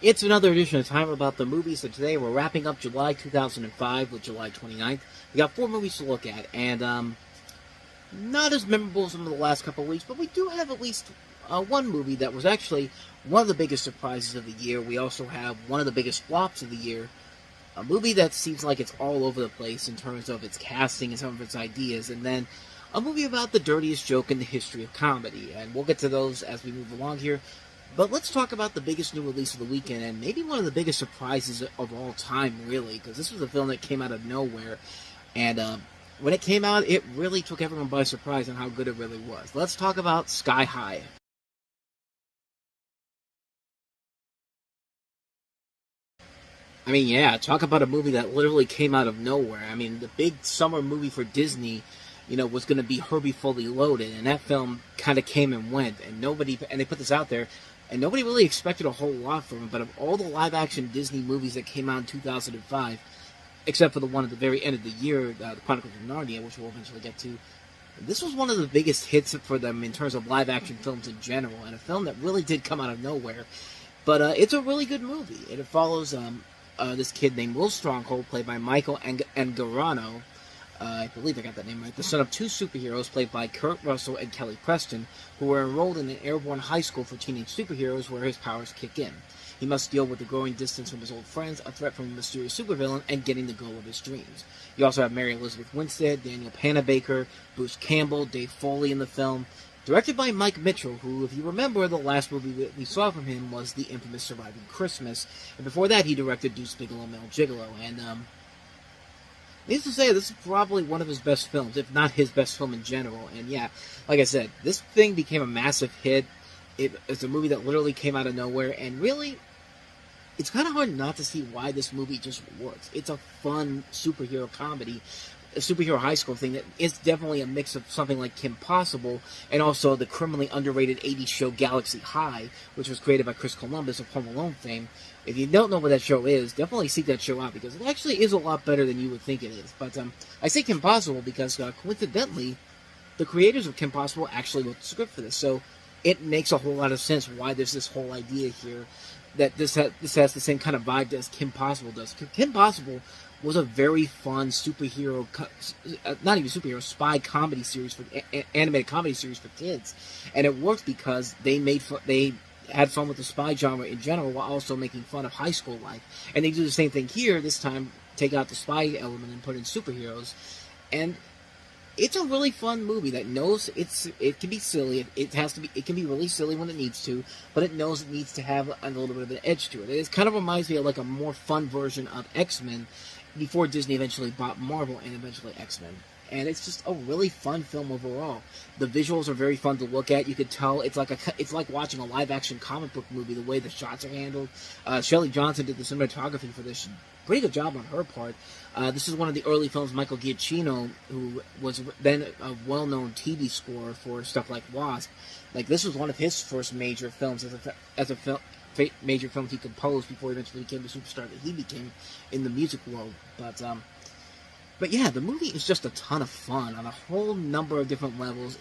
It's another edition of Time About the Movies, and today we're wrapping up July 2005 with July 29th. We got 4 movies to look at, and not as memorable as some of the last couple of weeks, but we do have at least one movie that was actually one of the biggest surprises of the year. We also have one of the biggest flops of the year, a movie that seems like it's all over the place in terms of its casting and some of its ideas, and then a movie about the dirtiest joke in the history of comedy, and we'll get to those as we move along here. But let's talk about the biggest new release of the weekend, and maybe one of the biggest surprises of all time, really, because this was a film that came out of nowhere, and when it came out, it really took everyone by surprise on how good it really was. Let's talk about Sky High. I mean, yeah, talk about a movie that literally came out of nowhere. I mean, the big summer movie for Disney, was going to be Herbie Fully Loaded, and that film kind of came and went, and they put this out there, and nobody really expected a whole lot from it. But of all the live-action Disney movies that came out in 2005, except for the one at the very end of the year, The Chronicles of Narnia, which we'll eventually get to, this was one of the biggest hits for them in terms of live-action films in general, and a film that really did come out of nowhere. But it's a really good movie, and it follows this kid named Will Stronghold, played by Michael Angarano. I believe I got that name right. The son of 2 superheroes, played by Kurt Russell and Kelly Preston, who were enrolled in an airborne high school for teenage superheroes where his powers kick in. He must deal with the growing distance from his old friends, a threat from a mysterious supervillain, and getting the goal of his dreams. You also have Mary Elizabeth Winstead, Daniel Panabaker, Bruce Campbell, Dave Foley in the film. Directed by Mike Mitchell, who, if you remember, the last movie that we saw from him was the infamous Surviving Christmas. And before that, he directed Deuce Bigalow, Mel Gigolo. And, needless to say, this is probably one of his best films, if not his best film in general. And yeah, like I said, this thing became a massive hit. It's a movie that literally came out of nowhere, and really, it's kind of hard not to see why this movie just works. It's a fun superhero comedy, a superhero high school thing that is definitely a mix of something like Kim Possible and also the criminally underrated 80s show Galaxy High, which was created by Chris Columbus of Home Alone fame. If you don't know what that show is, definitely seek that show out, because it actually is a lot better than you would think it is. But I say Kim Possible because, coincidentally, the creators of Kim Possible actually wrote the script for this, so it makes a whole lot of sense why there's this whole idea here that this has the same kind of vibe as Kim Possible does. Kim Possible was a very fun superhero, not even superhero, spy comedy series, animated comedy series for kids, and it worked because they had fun with the spy genre in general while also making fun of high school life. And they do the same thing here, this time take out the spy element and put in superheroes. And it's a really fun movie that knows it can be silly. It can be really silly when it needs to, but it knows it needs to have a little bit of an edge to it. It kind of reminds me of like a more fun version of X-Men before Disney eventually bought Marvel and eventually X-Men. And it's just a really fun film overall. The visuals are very fun to look at. You could tell it's like watching a live-action comic book movie, the way the shots are handled. Shelley Johnson did the cinematography for this. Pretty good job on her part. This is one of the early films Michael Giacchino, who was then a well-known TV scorer for stuff like Wasp. Like, this was one of his first major films major films he composed before he eventually became the superstar that he became in the music world. But yeah, the movie is just a ton of fun on a whole number of different levels.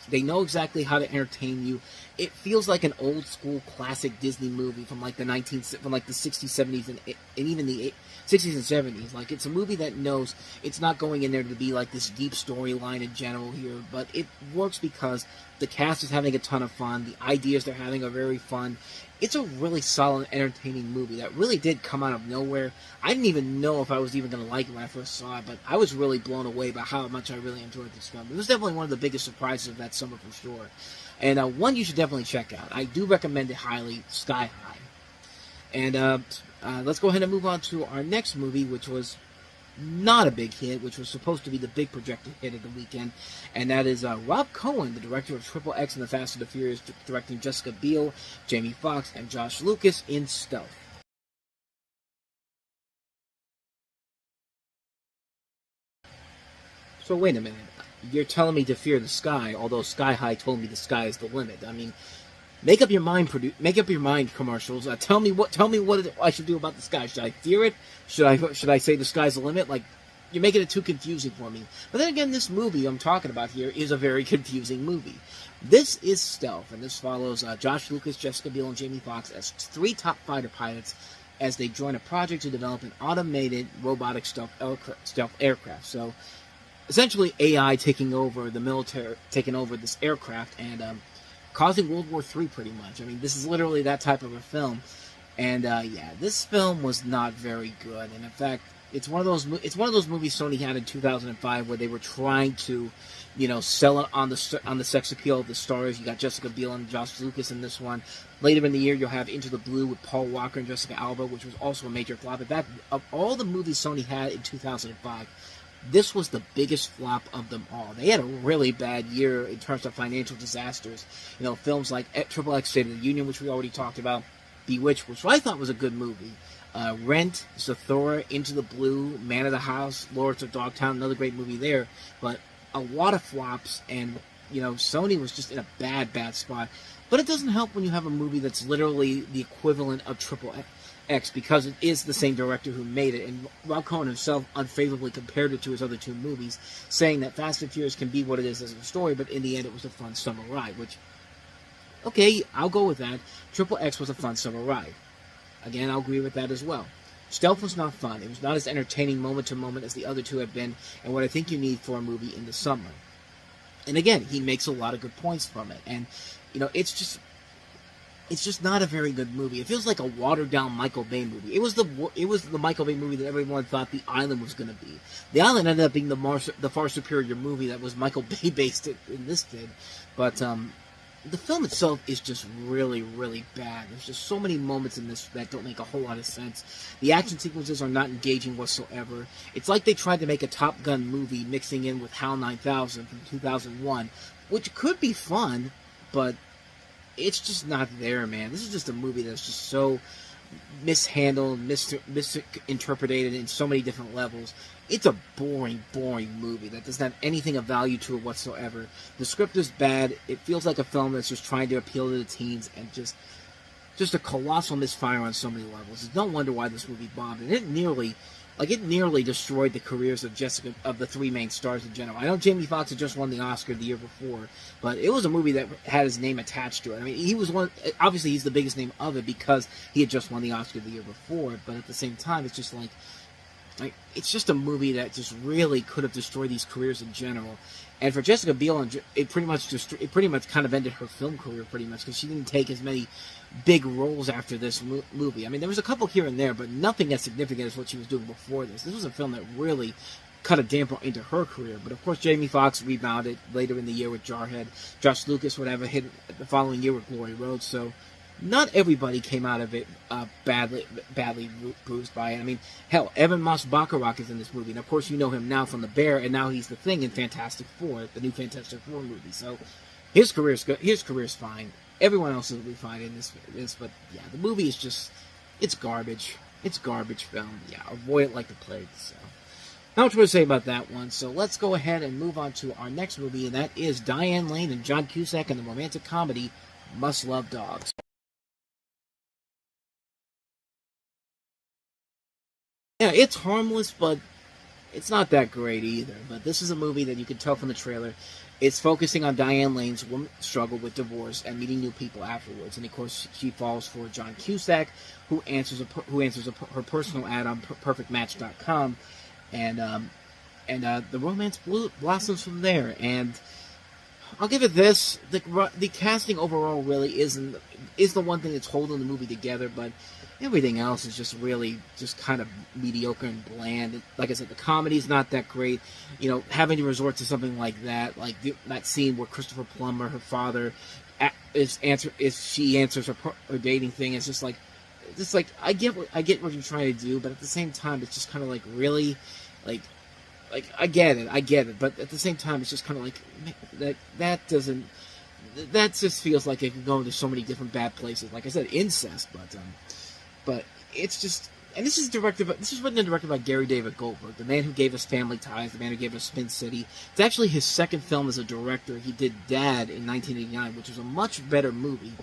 They know exactly how to entertain you. It feels like an old school classic Disney movie from like the 60s, 70s, and even the 60s and 70s. Like, it's a movie that knows it's not going in there to be like this deep storyline in general here, but it works because the cast is having a ton of fun. The ideas they're having are very fun. It's a really solid, entertaining movie that really did come out of nowhere. I didn't even know if I was even going to like it when I first saw it, but I was really blown away by how much I really enjoyed this film. It was definitely one of the biggest surprises of that summer for sure. And one you should definitely check out. I do recommend it highly, Sky High. And let's go ahead and move on to our next movie, which was not a big hit, which was supposed to be the big projected hit of the weekend, and that is Rob Cohen, the director of XXX and the Fast and the Furious, directing Jessica Biel, Jamie Foxx, and Josh Lucas in Stealth. So wait a minute, you're telling me to fear the sky, although Sky High told me the sky is the limit. I mean, make up your mind, commercials. Tell me what I should do about the sky. Should I fear it? Should I say the sky's the limit? Like, you're making it too confusing for me. But then again, this movie I'm talking about here is a very confusing movie. This is Stealth, and this follows Josh Lucas, Jessica Biel, and Jamie Foxx as 3 top fighter pilots as they join a project to develop an automated robotic stealth aircraft. So, essentially, AI taking over the military, taking over this aircraft, and causing World War III, pretty much. I mean, this is literally that type of a film. And yeah, this film was not very good. And in fact, it's one of those movies Sony had in 2005 where they were trying to, sell it on the sex appeal of the stars. You got Jessica Biel and Josh Lucas in this one. Later in the year, you'll have Into the Blue with Paul Walker and Jessica Alba, which was also a major flop. In fact, of all the movies Sony had in 2005, this was the biggest flop of them all. They had a really bad year in terms of financial disasters. Films like XXX State of the Union, which we already talked about, Bewitched, which I thought was a good movie, Rent, Zathura, Into the Blue, Man of the House, Lords of Dogtown, another great movie there, but a lot of flops, and, Sony was just in a bad spot. But it doesn't help when you have a movie that's literally the equivalent of XXX, because it is the same director who made it, and Rob Cohen himself unfavorably compared it to his other 2 movies, saying that Fast and Furious can be what it is as a story, but in the end it was a fun summer ride, which, okay, I'll go with that. XXX was a fun summer ride. Again, I'll agree with that as well. Stealth was not fun. It was not as entertaining moment to moment as the other 2 have been, and what I think you need for a movie in the summer. And again, he makes a lot of good points from it, and it's just not a very good movie. It feels like a watered down Michael Bay movie. It was the Michael Bay movie that everyone thought The Island was going to be. The Island ended up being the far superior movie that was Michael Bay based in this did, but the film itself is just really, really bad. There's just so many moments in this that don't make a whole lot of sense. The action sequences are not engaging whatsoever. It's like they tried to make a Top Gun movie mixing in with HAL 9000 from 2001, which could be fun, but it's just not there, man. This is just a movie that's just so mishandled, misinterpreted in so many different levels. It's a boring movie that doesn't have anything of value to it whatsoever. The script is bad. It feels like a film that's just trying to appeal to the teens, and just a colossal misfire on so many levels. It's no wonder why this movie bombed. And it nearly destroyed the careers of the 3 main stars in general. I know Jamie Foxx had just won the Oscar the year before, but it was a movie that had his name attached to it. I mean, he was obviously he's the biggest name of it because he had just won the Oscar the year before, but at the same time, it's just like it's just a movie that just really could have destroyed these careers in general. And for Jessica Biel, it pretty much kind of ended her film career pretty much, because she didn't take as many big roles after this movie. I mean, there was a couple here and there, but nothing as significant as what she was doing before this. This was a film that really cut a damper into her career. But of course, Jamie Foxx rebounded later in the year with Jarhead. Josh Lucas, whatever, hit the following year with Glory Road. So not everybody came out of it badly bruised by it. I mean, hell, Evan Moss-Bachrach is in this movie, and of course you know him now from The Bear, and now he's the Thing in Fantastic Four, the new Fantastic Four movie. So his career's good. His career's fine. Everyone else will be fine in this, but yeah, the movie is just, it's garbage. It's garbage film. Yeah, avoid it like the plague. So not much more to say about that one. So let's go ahead and move on to our next movie, and that is Diane Lane and John Cusack in the romantic comedy Must Love Dogs. Yeah, it's harmless, but it's not that great either. But this is a movie that you can tell from the trailer. It's focusing on Diane Lane's struggle with divorce and meeting new people afterwards. And of course, she falls for John Cusack, who answers her personal ad on PerfectMatch.com, and the romance blossoms from there. And I'll give it this: the casting overall really is the one thing that's holding the movie together, but everything else is just really just kind of mediocre and bland. Like I said, the comedy's not that great. Having to resort to something like that, like that scene where Christopher Plummer, her father, she answers her dating thing. It's just like I get what you're trying to do, but at the same time, it's just kind of like really, like I get it, but at the same time, it's just kind of like that just feels like it can go into so many different bad places. Like I said, incest, but it's just, and this is written and directed by Gary David Goldberg, the man who gave us Family Ties, the man who gave us Spin City. It's actually his second film as a director. He did Dad in 1989, which was a much better movie,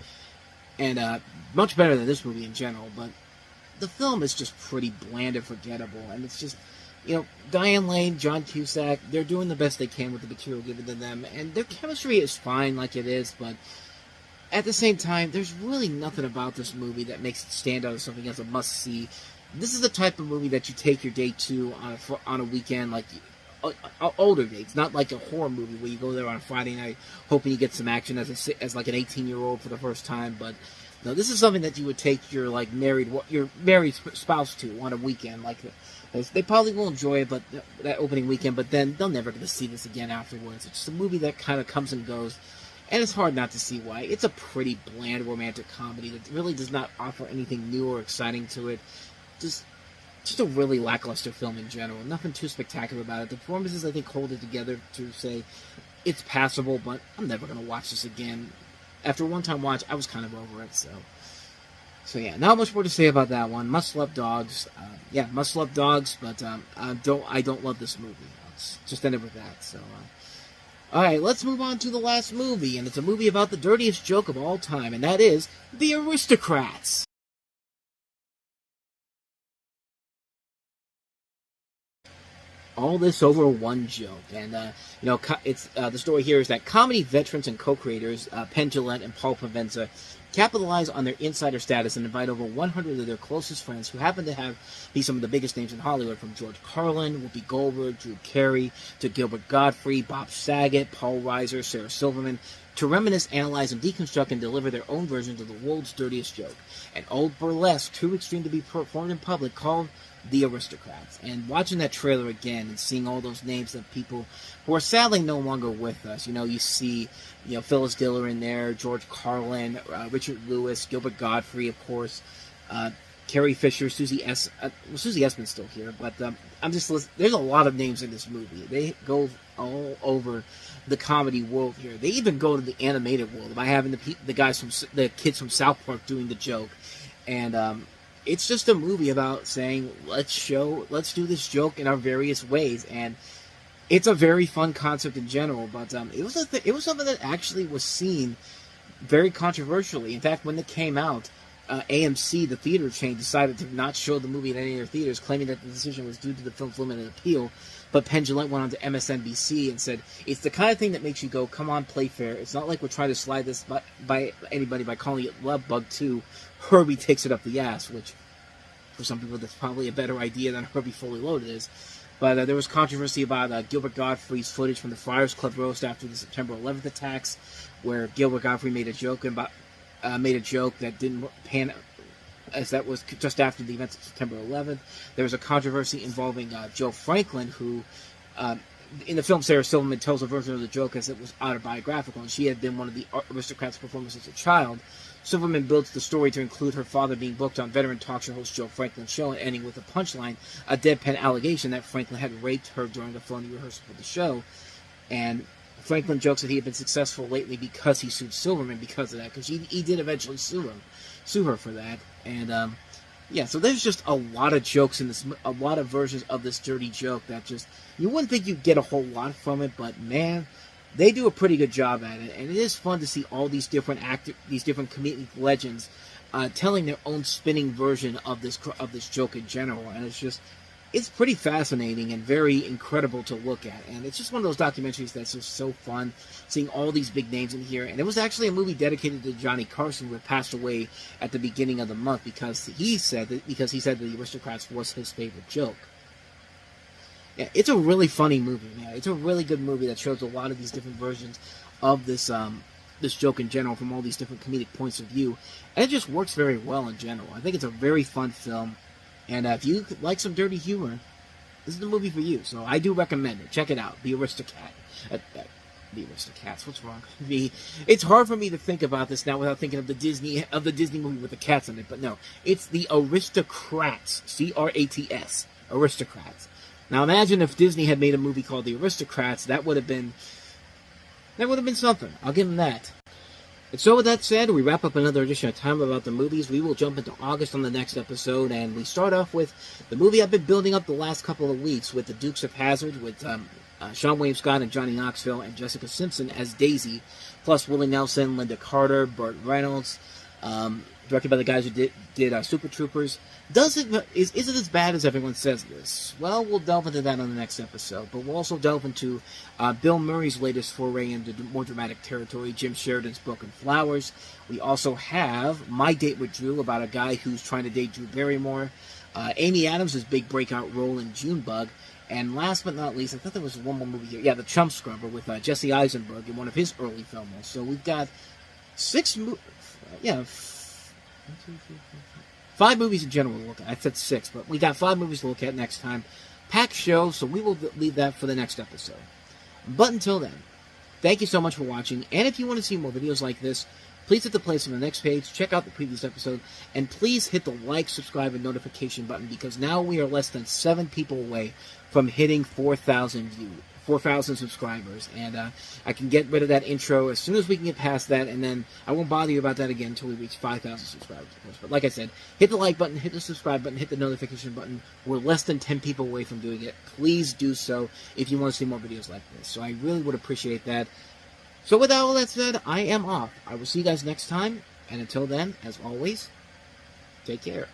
and much better than this movie in general, but the film is just pretty bland and forgettable, and it's just, Diane Lane, John Cusack, they're doing the best they can with the material given to them, and their chemistry is fine like it is, but at the same time, there's really nothing about this movie that makes it stand out as something as a must-see. This is the type of movie that you take your date to on a weekend, like older dates, not like a horror movie where you go there on a Friday night hoping you get some action as like an 18-year-old for the first time. But no, this is something that you would take your married spouse to on a weekend. Like they probably will enjoy it, but that opening weekend. But then they'll never get to see this again afterwards. It's just a movie that kind of comes and goes. And it's hard not to see why. It's a pretty bland romantic comedy that really does not offer anything new or exciting to it. Just a really lackluster film in general. Nothing too spectacular about it. The performances, I think, hold it together to say it's passable, but I'm never going to watch this again. After a one-time watch, I was kind of over it, so yeah, not much more to say about that one. Must Love Dogs. Must Love Dogs, but I don't love this movie. Let's just end it with that, so... Alright, let's move on to the last movie, and it's a movie about the dirtiest joke of all time, and that is The Aristocrats. All this over one joke, and it's the story here is that comedy veterans and co-creators Penn Jillette and Paul Provenza capitalize on their insider status and invite over 100 of their closest friends who happen to be some of the biggest names in Hollywood, from George Carlin, Whoopi Goldberg, Drew Carey, to Gilbert Gottfried, Bob Saget, Paul Reiser, Sarah Silverman, to reminisce, analyze, and deconstruct and deliver their own versions of the world's dirtiest joke. An old burlesque too extreme to be performed in public called The Aristocrats. And watching that trailer again and seeing all those names of people who are sadly no longer with us. You see, Phyllis Diller in there, George Carlin, Richard Lewis, Gilbert Gottfried, of course, Carrie Fisher, Susie Essman's still here, but there's a lot of names in this movie. They go all over the comedy world here. They even go to the animated world by having the kids from South Park doing the joke, and it's just a movie about saying let's do this joke in our various ways, and it's a very fun concept in general. But it was something that actually was seen very controversially. In fact, when it came out, AMC, the theater chain, decided to not show the movie in any of their theaters, claiming that the decision was due to the film's limited appeal. But Penn Jillette went on to MSNBC and said, it's the kind of thing that makes you go, come on, play fair. It's not like we're trying to slide this by anybody by calling it Love Bug 2. Herbie takes it up the ass, which for some people that's probably a better idea than Herbie Fully Loaded is. But there was controversy about Gilbert Gottfried's footage from the Friars Club roast after the September 11th attacks, where Gilbert Gottfried made a joke that didn't pan, as that was just after the events of September 11th. There was a controversy involving Joe Franklin, who, in the film, Sarah Silverman tells a version of the joke as it was autobiographical, and she had been one of the Aristocrats' performers as a child. Silverman builds the story to include her father being booked on veteran talk show host Joe Franklin's show, and ending with a punchline, a deadpan allegation that Franklin had raped her during a phony rehearsal for the show. And Franklin jokes that he had been successful lately because he sued Silverman because of that, because he did eventually sue her for that. And so there's just a lot of jokes in this, a lot of versions of this dirty joke that just, you wouldn't think you'd get a whole lot from it, but man, they do a pretty good job at it, and it is fun to see all these different comedic legends telling their own spinning version of this joke in general, and it's pretty fascinating and very incredible to look at, and it's just one of those documentaries that's just so fun, seeing all these big names in here. And it was actually a movie dedicated to Johnny Carson, who had passed away at the beginning of the month, because he said that The Aristocrats was his favorite joke. Yeah, it's a really funny movie, man. It's a really good movie that shows a lot of these different versions of this joke in general from all these different comedic points of view, and it just works very well in general. I think it's a very fun film, and if you like some dirty humor, this is the movie for you. So I do recommend it. Check it out, The Aristocrat. The Aristocats. What's wrong with me? It's hard for me to think about this now without thinking of the Disney movie with the cats in it. But no, it's The Aristocrats. C-R-A-T-S. Aristocrats. Now imagine if Disney had made a movie called The Aristocrats. That would have been something. I'll give them that. And so with that said, we wrap up another edition of Time About the Movies. We will jump into August on the next episode, and we start off with the movie I've been building up the last couple of weeks with The Dukes of Hazzard, with Sean William Scott and Johnny Knoxville and Jessica Simpson as Daisy, plus Willie Nelson, Linda Carter, Burt Reynolds, directed by the guys who did Super Troopers. Is it as bad as everyone says this? Well, we'll delve into that on the next episode, but we'll also delve into Bill Murray's latest foray into more dramatic territory, Jim Sheridan's Broken Flowers. We also have My Date with Drew, about a guy who's trying to date Drew Barrymore, Amy Adams' big breakout role in Junebug, and last but not least, I thought there was one more movie here. Yeah, The Chump Scrubber with Jesse Eisenberg in one of his early films. So we've got 5 movies in general to look at. I said 6, but we got 5 movies to look at next time. Packed show, so we will leave that for the next episode. But until then, thank you so much for watching, and if you want to see more videos like this, please hit the place on the next page, check out the previous episode, and please hit the like, subscribe, and notification button, because now we are less than 7 people away from hitting 4,000 subscribers, and I can get rid of that intro as soon as we can get past that, and then I won't bother you about that again until we reach 5,000 subscribers, of course. But like I said, hit the like button, hit the subscribe button, hit the notification button. We're less than 10 people away from doing it. Please do so if you want to see more videos like this. So I really would appreciate that. So with all that said, I am off. I will see you guys next time, and until then, as always, take care.